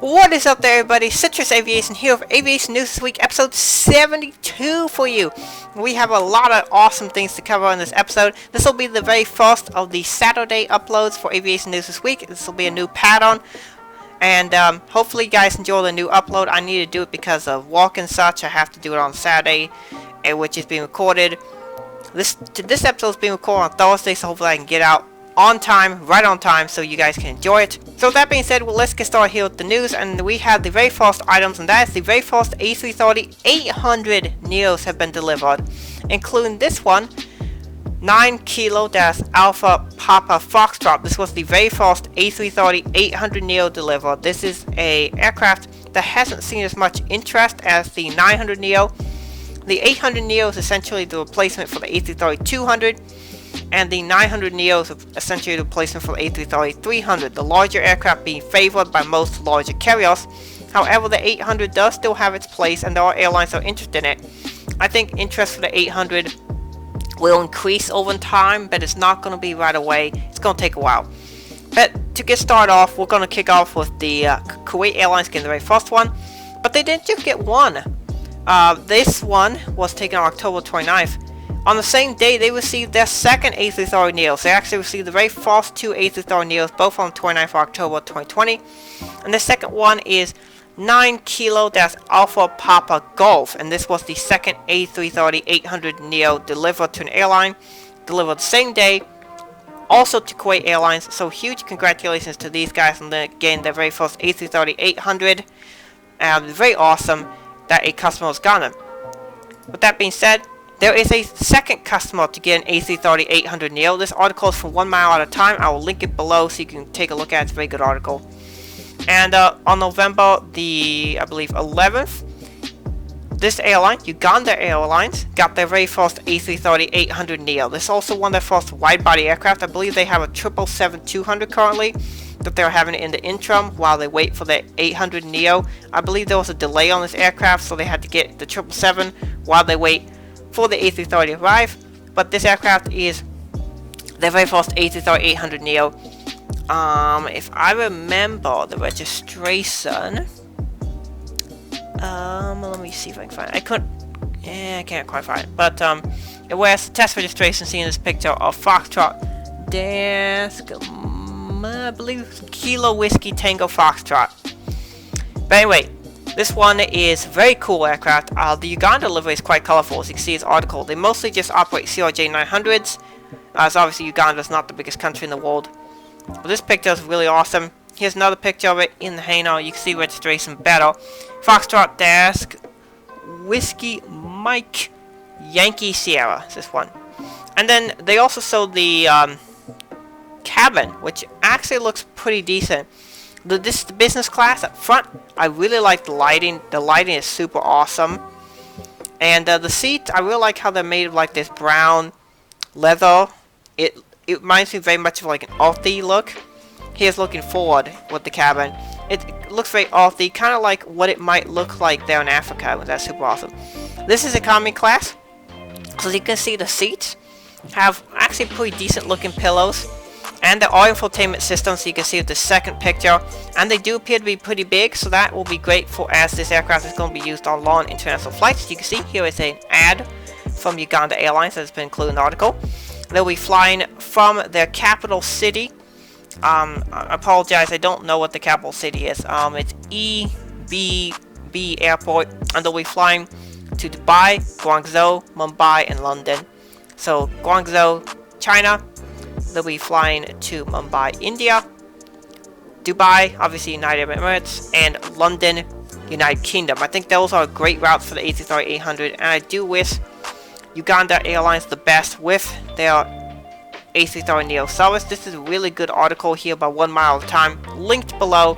What is up there, everybody? Citrus Aviation here with Aviation News this week, episode 72 for you. We have a lot of awesome things to cover in this episode. This will be the very first of the Saturday uploads for Aviation News this week. This will be a new pattern, and hopefully you guys enjoy the new upload. I need to do it because of work and such. I have to do it on Saturday, which is being recorded. This episode is being recorded on Thursday, so hopefully I can get out on time, right on time, so you guys can enjoy it. So with that being said, well, let's get started here with the news, and we have the very first items, and that is the very first A320-800 Neos have been delivered, including this one, 9 Kilo Alpha Papa Foxtrot. This was the very first A330-800 Neo delivered. This is a aircraft that hasn't seen as much interest as the 900 Neo. The 800 Neo is essentially the replacement for the A330-200. And the 900 Neo is essentially the replacement for the A330-300, the larger aircraft being favored by most larger carriers. However, the 800 does still have its place, and there are airlines that are interested in it. I think interest for the 800 will increase over time, but it's not going to be right away. It's going to take a while. But to get started off, we're going to kick off with the Kuwait Airlines getting the very first one. But they didn't just get one. This one was taken on October 29th. On the same day, they received their second A330 Neos. They actually received the very first two A330 Neos, both on 29th of October 2020. And the second one is 9 Kilo Alpha Papa Golf. And this was the second A330-800 Neo delivered to an airline. Delivered the same day, also to Kuwait Airlines. So huge congratulations to these guys on getting their very first A330-800. Very awesome that a customer was gotten. With that being said, there is a second customer to get an A330-800 Neo. This article is from 1 Mile at a Time. I will link it below so you can take a look at it. It's a very good article. And on November the, I believe, 11th, this airline, Uganda Airlines, got their very first A330-800 Neo. This is also one of their first wide-body aircraft. I believe they have a 777-200 currently that they're having in the interim while they wait for the 800 Neo. I believe there was a delay on this aircraft, so they had to get the 777 while they wait for the A330 to arrive. But this aircraft is the very first A330-800 Neo. If I remember the registration, let me see if I can find it. I can't quite find it. But it was the test registration seen in this picture of Foxtrot Desk, I believe Kilo Whiskey Tango Foxtrot. But anyway, this one is very cool aircraft. The Uganda livery is quite colorful, as you can see in this article. They mostly just operate CRJ 900s, as obviously Uganda is not the biggest country in the world. But this picture is really awesome. Here's another picture of it in the hangar. You can see registration better. Foxtrot Desk, Whiskey Mike, Yankee Sierra is this one. And then they also sold the cabin, which actually looks pretty decent. This is the business class up front. I really like the lighting. The lighting is super awesome. And the seats, I really like how they're made of like this brown leather. It reminds me very much of like an earthy look. Here's looking forward with the cabin. It looks very earthy, kind of like what it might look like there in Africa. That's super awesome. This is economy class. So you can see the seats have actually pretty decent looking pillows. And the infotainment system, so you can see the second picture. And they do appear to be pretty big, so that will be great for as this aircraft is going to be used on long international flights. You can see here is an ad from Uganda Airlines that has been included in the article. They'll be flying from their capital city. I apologize, I don't know what the capital city is. It's EBB Airport, and they'll be flying to Dubai, Guangzhou, Mumbai, and London. So Guangzhou, China. They'll be flying to Mumbai, India, Dubai, obviously United Arab Emirates, and London, United Kingdom. I think those are great routes for the A330-800, and I do wish Uganda Airlines the best with their A330 Neo service. This is a really good article here by 1 Mile at a Time, linked below.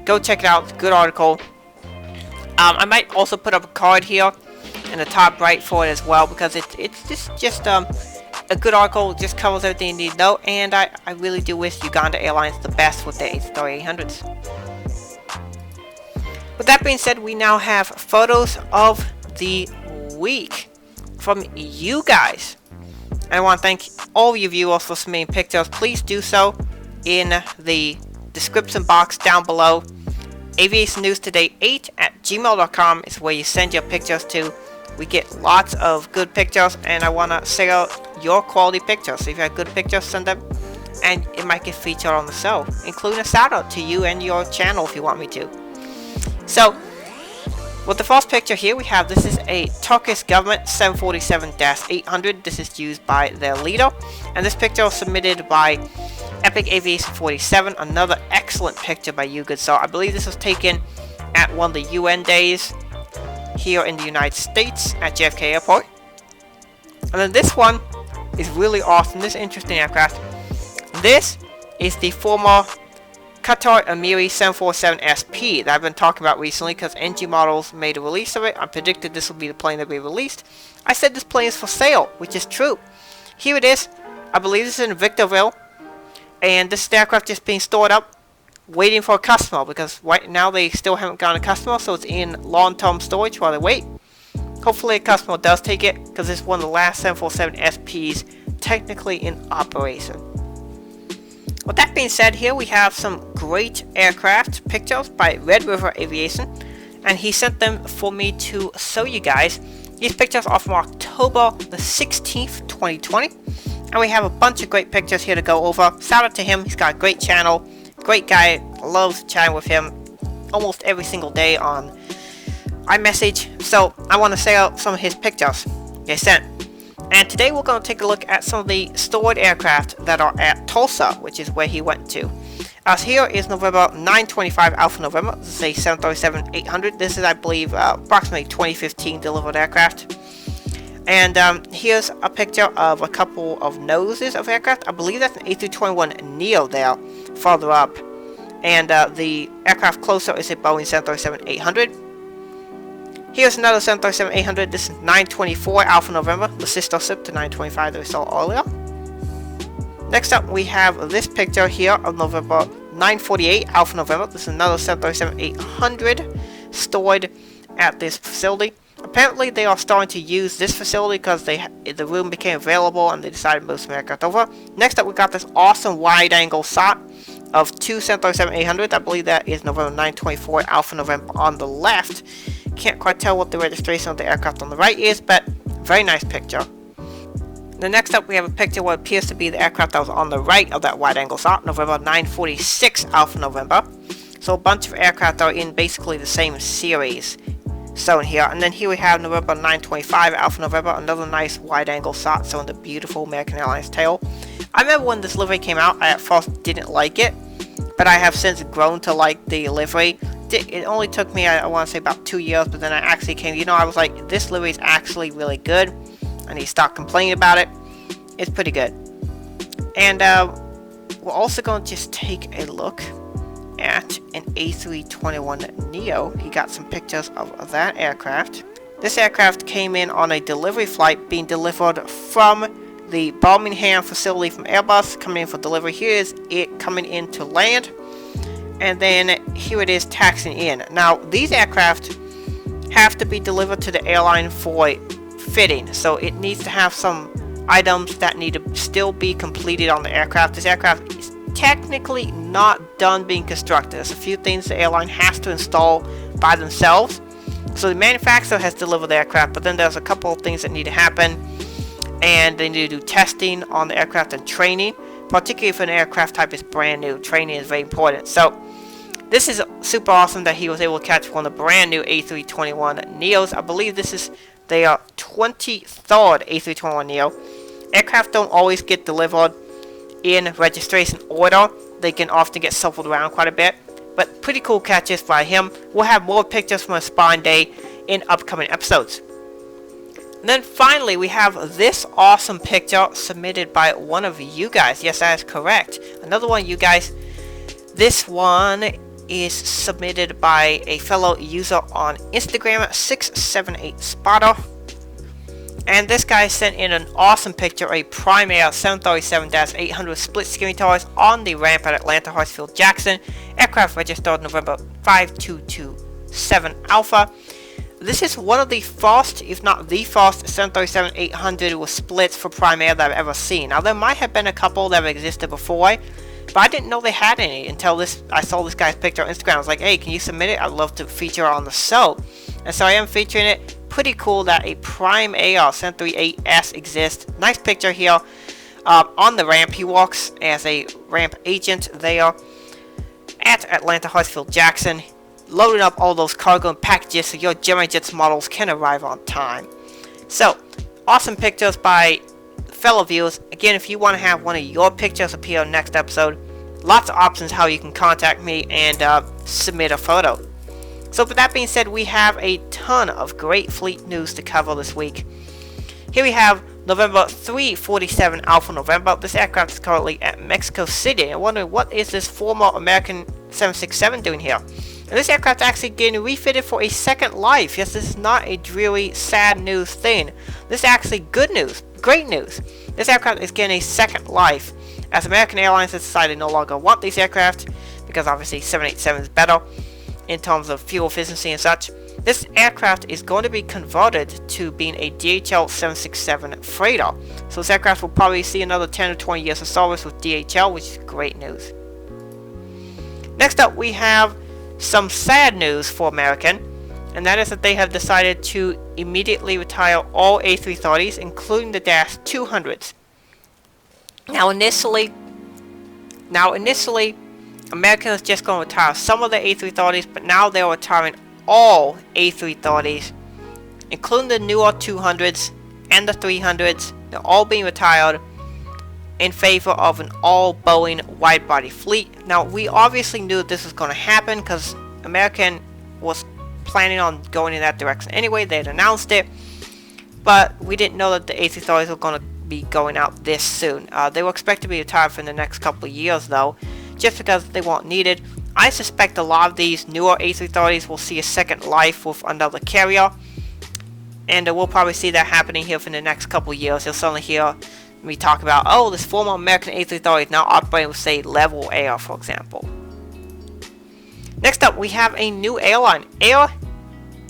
Go check it out. It's a good article. I might also put up a card here in the top right for it as well, because it's just a good article, just covers everything you need to know, and I really do wish Uganda Airlines the best with the A330-800s. With that being said, we now have photos of the week from you guys. And I want to thank all of you viewers for submitting pictures. Please do so in the description box down below. aviationnewstoday8@gmail.com is where you send your pictures to. We get lots of good pictures, and I want to send out your quality pictures. So if you have good pictures, send them, and it might get featured on the show, including a shout out to you and your channel if you want me to. So with the first picture here, we have, this is a Turkish Government 747-800. This is used by their leader, and this picture was submitted by Epic Aviation 47. Another excellent picture by you, good sir. I believe this was taken at one of the UN days here in the United States at JFK Airport. And then this one is really awesome. This interesting aircraft. This is the former Qatar Airways 747SP that I've been talking about recently because NG Models made a release of it. I predicted this will be the plane that will be released. I said this plane is for sale, which is true. Here it is. I believe this is in Victorville, and this aircraft just being stored up, waiting for a customer, because right now they still haven't gotten a customer, so it's in long-term storage while they wait. Hopefully a customer does take it, because it's one of the last 747 SPs technically in operation. With that being said, here we have some great aircraft pictures by Red River Aviation, and he sent them for me to show you guys. These pictures are from October the 16th, 2020, and we have a bunch of great pictures here to go over. Shout out to him, he's got a great channel. Great guy, loves chatting with him almost every single day on iMessage. So I want to say out some of his pictures they sent. And today we're going to take a look at some of the stored aircraft that are at Tulsa, which is where he went to. As here is November 925 Alpha November. This is a 737-800. This is, I believe, approximately 2015 delivered aircraft. And here's a picture of a couple of noses of aircraft. I believe that's an A321 Neo there, farther up. And the aircraft closer is a Boeing 737-800. Here's another 737-800. This is 924 Alpha November, the sister ship to 925 that we saw earlier. Next up, we have this picture here of November 948 Alpha November. This is another 737-800 stored at this facility. Apparently, they are starting to use this facility because the room became available and they decided to move some aircraft over. Next up, we got this awesome wide-angle shot of two 737-800s. I believe that is November 924 Alpha November on the left. Can't quite tell what the registration of the aircraft on the right is, but very nice picture. The next up, we have a picture of what appears to be the aircraft that was on the right of that wide-angle shot, November 946 Alpha November. So a bunch of aircraft are in basically the same series shown here. And then here we have November 925 Alpha November, another nice wide-angle shot showing the beautiful American Airlines tail. I remember when this livery came out, I at first didn't like it, but I have since grown to like the livery. It only took me, I want to say, about 2 years, but then I actually came, I was like, this livery is actually really good. I need to stop complaining about it. It's pretty good. And we're also going to just take a look at an A321 Neo. He got some pictures of that aircraft. This aircraft came in on a delivery flight being delivered from the Birmingham facility from Airbus, coming in for delivery. Here is it coming in to land. And then here it is taxiing in. Now, these aircraft have to be delivered to the airline for fitting. So it needs to have some items that need to still be completed on the aircraft. This aircraft is technically not done being constructed. There's a few things the airline has to install by themselves. So the manufacturer has delivered the aircraft, but then there's a couple of things that need to happen. And they need to do testing on the aircraft and training. Particularly if an aircraft type is brand new. Training is very important. So this is super awesome that he was able to catch one of the brand new A321 Neos. I believe this is their 23rd A321 Neo. Aircraft don't always get delivered in registration order. They can often get shuffled around quite a bit. But pretty cool catches by him. We'll have more pictures from a Spawn Day in upcoming episodes. And then finally, we have this awesome picture submitted by one of you guys. Yes, that is correct. Another one, you guys. This one is submitted by a fellow user on Instagram, 678 Spotter. And this guy sent in an awesome picture, a Prime Air 737-800 split skinny tires on the ramp at Atlanta Hartsfield Jackson. Aircraft registered November 5227 Alpha. This is one of the first, if not the first, 737-800 with splits for Prime Air that I've ever seen. Now, there might have been a couple that have existed before, but I didn't know they had any until I saw this guy's picture on Instagram. I was like, hey, can you submit it? I'd love to feature it on the show. And so I am featuring it. Pretty cool that a Prime AR 738S exists. Nice picture here. On the ramp, he walks as a ramp agent there at Atlanta Hartsfield-Jackson, loading up all those cargo and packages so your Gemini Jets models can arrive on time. So, awesome pictures by fellow viewers. Again, if you want to have one of your pictures appear on next episode, lots of options how you can contact me and submit a photo. So with that being said, we have a ton of great fleet news to cover this week. Here we have November 347 Alpha November. This aircraft is currently at Mexico City. I wonder, what is this former American 767 doing here? And this aircraft is actually getting refitted for a second life. Yes, this is not a dreary, sad news thing. This is actually good news, great news. This aircraft is getting a second life, as American Airlines has decided no longer want these aircraft, because obviously 787 is better in terms of fuel efficiency and such. This aircraft is going to be converted to being a DHL 767 freighter. So this aircraft will probably see another 10 or 20 years of service with DHL, which is great news. Next up, we have some sad news for American, and that is that they have decided to immediately retire all A330s, including the Dash 200s. Now initially, American was just going to retire some of the A330s, but now they're retiring all A330s, including the newer 200s and the 300s. They're all being retired in favor of an all Boeing wide-body fleet. Now, we obviously knew that this was going to happen because American was planning on going in that direction anyway. They had announced it, but we didn't know that the A330s were going to be going out this soon. They were expected to be retired for the next couple of years, though, just because they weren't needed. I suspect a lot of these newer A330s will see a second life with another carrier, and we'll probably see that happening here for the next couple of years. You'll suddenly hear me talk about, oh, this former American A330 is now operating with, say, Level Air, for example. Next up, we have a new airline. Air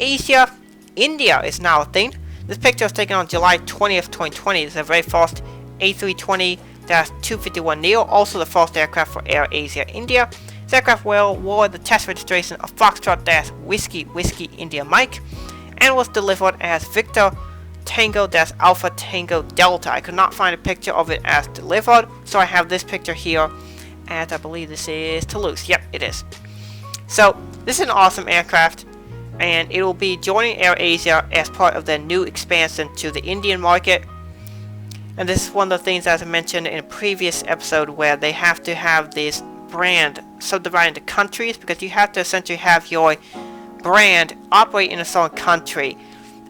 Asia India is now a thing. This picture was taken on July 20th, 2020. It's a very fast A320-251 Neo, also the first aircraft for Air Asia India. This aircraft wore the test registration of Foxtrot-Whiskey Whiskey India Mike, and was delivered as Victor Tango-Alpha Tango Delta. I could not find a picture of it as delivered, so I have this picture here at, I believe this is Toulouse. Yep, it is. So, this is an awesome aircraft, and it will be joining Air Asia as part of their new expansion to the Indian market. And this is one of the things, as I mentioned in a previous episode, where they have to have this brand subdivided into countries, because you have to essentially have your brand operate in a certain country.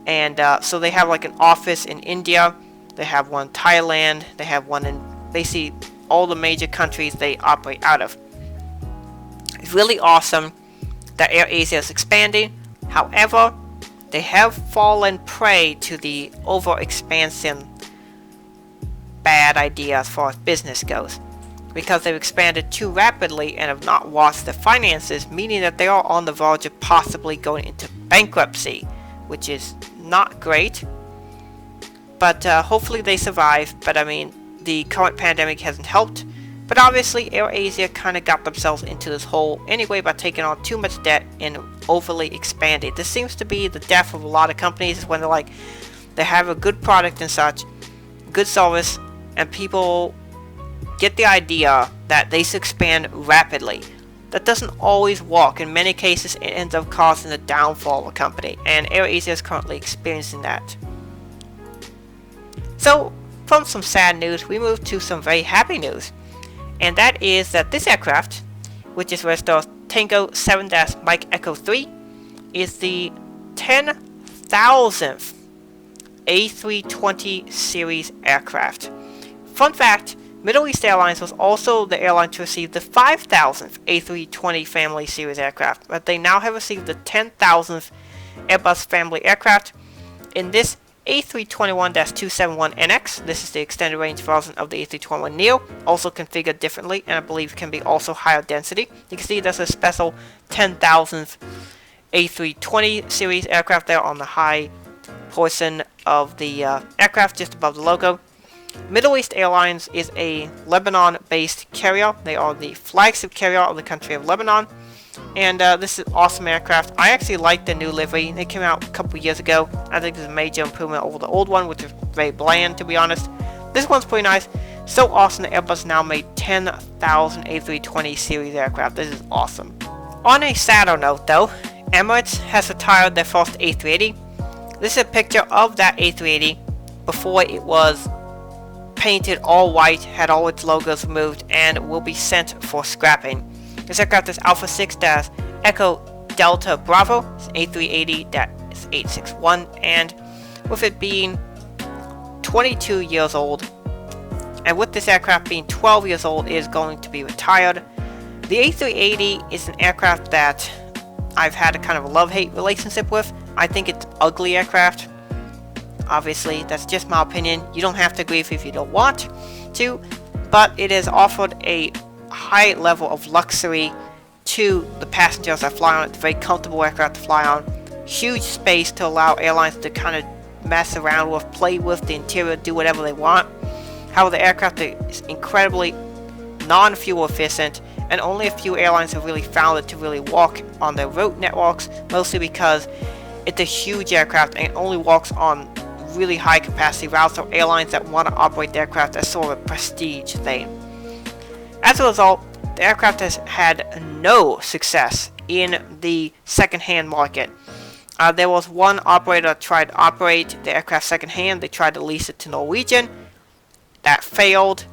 And so they have like an office in India, they have one in Thailand, they have one in basically all the major countries they operate out of. It's really awesome that Air Asia is expanding. However, they have fallen prey to the overexpansion bad idea as far as business goes, because they've expanded too rapidly and have not watched the finances, meaning that they are on the verge of possibly going into bankruptcy, which is not great. But hopefully they survive. But I mean, the current pandemic hasn't helped. But obviously Air Asia kind of got themselves into this hole anyway by taking on too much debt and overly expanding. This seems to be the death of a lot of companies, when they're like, they have a good product and such, good service, and people get the idea that they should expand rapidly. That doesn't always work. In many cases, it ends up causing the downfall of a company, and Air Asia is currently experiencing that. So, from some sad news, we move to some very happy news. And that is that this aircraft, which is registered Tango 7-Mike Echo 3, is the 10,000th A320 series aircraft. Fun fact, Middle East Airlines was also the airline to receive the 5,000th A320 family series aircraft, but they now have received the 10,000th Airbus family aircraft. In this A321-271NX, this is the extended range version of the A321 Neo, also configured differently, and I believe can be also higher density. You can see there's a special 10,000th A320 series aircraft there on the high portion of the aircraft just above the logo. Middle East Airlines is a Lebanon-based carrier. They are the flagship carrier of the country of Lebanon. And this is an awesome aircraft. I actually like the new livery. They came out a couple years ago. I think this is a major improvement over the old one, which is very bland, to be honest. This one's pretty nice. So awesome that Airbus now made 10,000 A320 series aircraft. This is awesome. On a sadder note though, Emirates has retired their first A380. This is a picture of that A380 before it was painted all white, had all its logos removed, and will be sent for scrapping. This aircraft is Alpha 6-Echo Delta Bravo. It's A380-861, and with it being 22 years old, and with this aircraft being 12 years old, it is going to be retired. The A380 is an aircraft that I've had a kind of a love-hate relationship with. I think it's an ugly aircraft. Obviously, that's just my opinion. You don't have to agree if you don't want to, but it has offered a high level of luxury to the passengers that fly on it. It's a very comfortable aircraft to fly on. Huge space to allow airlines to kind of mess around with, play with the interior, do whatever they want. However, the aircraft is incredibly non-fuel efficient, and only a few airlines have really found it to really work on their route networks, mostly because it's a huge aircraft and it only works on really high capacity routes, or airlines that want to operate the aircraft as sort of a prestige thing. As a result, the aircraft has had no success in the second-hand market. There was one operator that tried to operate the aircraft second-hand. They tried to lease it to Norwegian. That failed,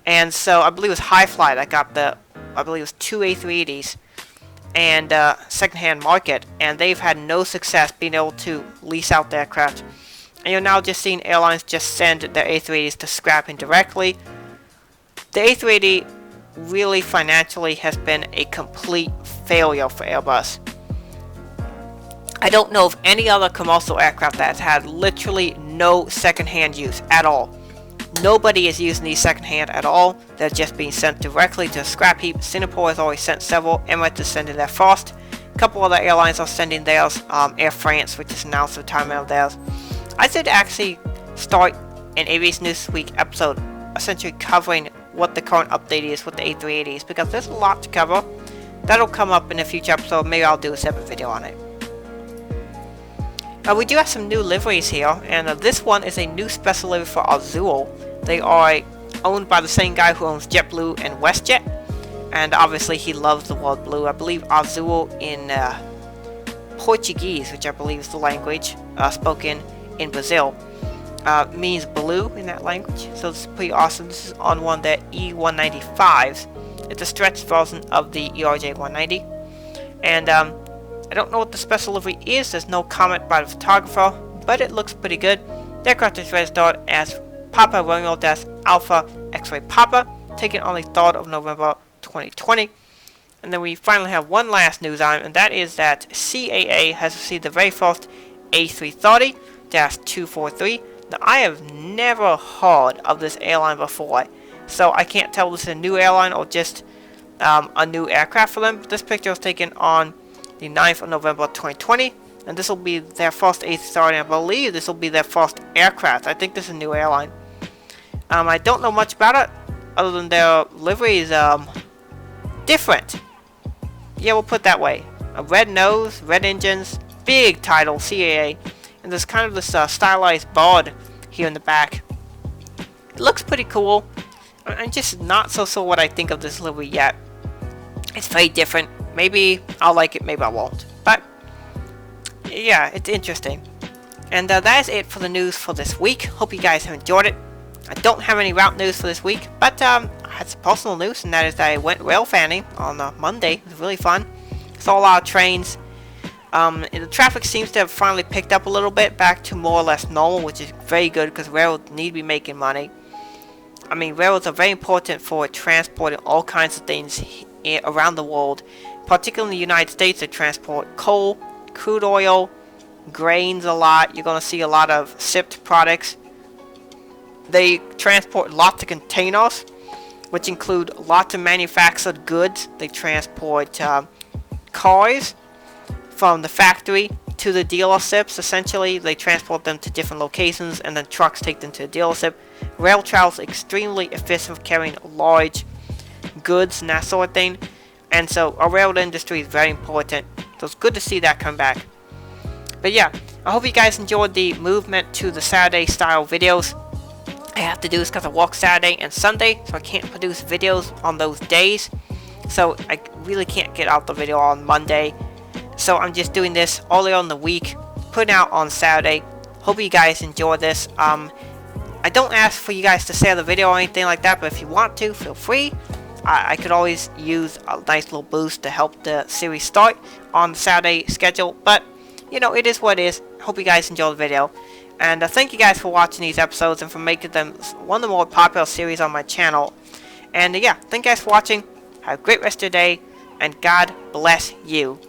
and so I believe it was Highfly that got I believe it was 2 A380s and second-hand market, and they've had no success being able to lease out the aircraft. And you're now just seeing airlines just send their A380s to scrapping directly. The A380 really financially has been a complete failure for Airbus. I don't know of any other commercial aircraft that has had literally no second-hand use at all. Nobody is using these second-hand at all. They're just being sent directly to a scrap heap. Singapore has already sent several. Emirates is sending their first. A couple other airlines are sending theirs. Air France, which has announced the retirement of theirs. I should actually start an Aviation News This Week episode essentially covering what the current update is with the A380s, because there's a lot to cover. That'll come up in a future episode. Maybe I'll do a separate video on it. We do have some new liveries here, and this one is a new special livery for Azul. They are owned by the same guy who owns JetBlue and WestJet, and obviously he loves the word blue. I believe Azul in Portuguese, which I believe is the language spoken in Brazil, means blue in that language, so it's pretty awesome. This is on one of their E195s. It's a stretched version of the ERJ190, and I don't know what the special livery is. There's no comment by the photographer, but it looks pretty good. The aircraft is registered as Papa Romeo Alpha X-Ray Papa, taken on the 3rd of November 2020. And then we finally have one last news item, and that is that CAA has received the very first A330-243. Now, I have never heard of this airline before, so I can't tell if this is a new airline or just a new aircraft for them. This picture was taken on the 9th of November 2020, and this will be their first A330, and I believe this will be their first aircraft. I think this is a new airline. I don't know much about it, other than their livery is different. Yeah, we'll put it that way. A red nose, red engines, big title, CAA, and there's kind of this stylized bird here in the back. It looks pretty cool. I'm just not so sure what I think of this livery yet. It's very different. Maybe I'll like it, maybe I won't. But yeah, it's interesting. And that is it for the news for this week. Hope you guys have enjoyed it. I don't have any route news for this week, but I had some personal news, and that is that I went rail fanning on Monday. It was really fun. Saw a lot of trains. The traffic seems to have finally picked up a little bit, back to more or less normal, which is very good because railroads need to be making money. I mean, railroads are very important for transporting all kinds of things around the world. Particularly in the United States, they transport coal, crude oil, grains a lot. You're going to see a lot of sipped products. They transport lots of containers, which include lots of manufactured goods. They transport cars from the factory to the dealerships. Essentially, they transport them to different locations, and then trucks take them to the dealership. Rail travel is extremely efficient for carrying large goods and that sort of thing. And so our rail industry is very important. So it's good to see that come back. But yeah, I hope you guys enjoyed the movement to the Saturday style videos. I have to do this because I work Saturday and Sunday, so I can't produce videos on those days. So I really can't get out the video on Monday. So I'm just doing this earlier on the week, putting out on Saturday. Hope you guys enjoy this. I don't ask for you guys to share the video or anything like that, but if you want to, feel free. I could always use a nice little boost to help the series start on the Saturday schedule. But, you know, it is what it is. Hope you guys enjoy the video. And thank you guys for watching these episodes and for making them one of the more popular series on my channel. And yeah, thank you guys for watching. Have a great rest of your day. And God bless you.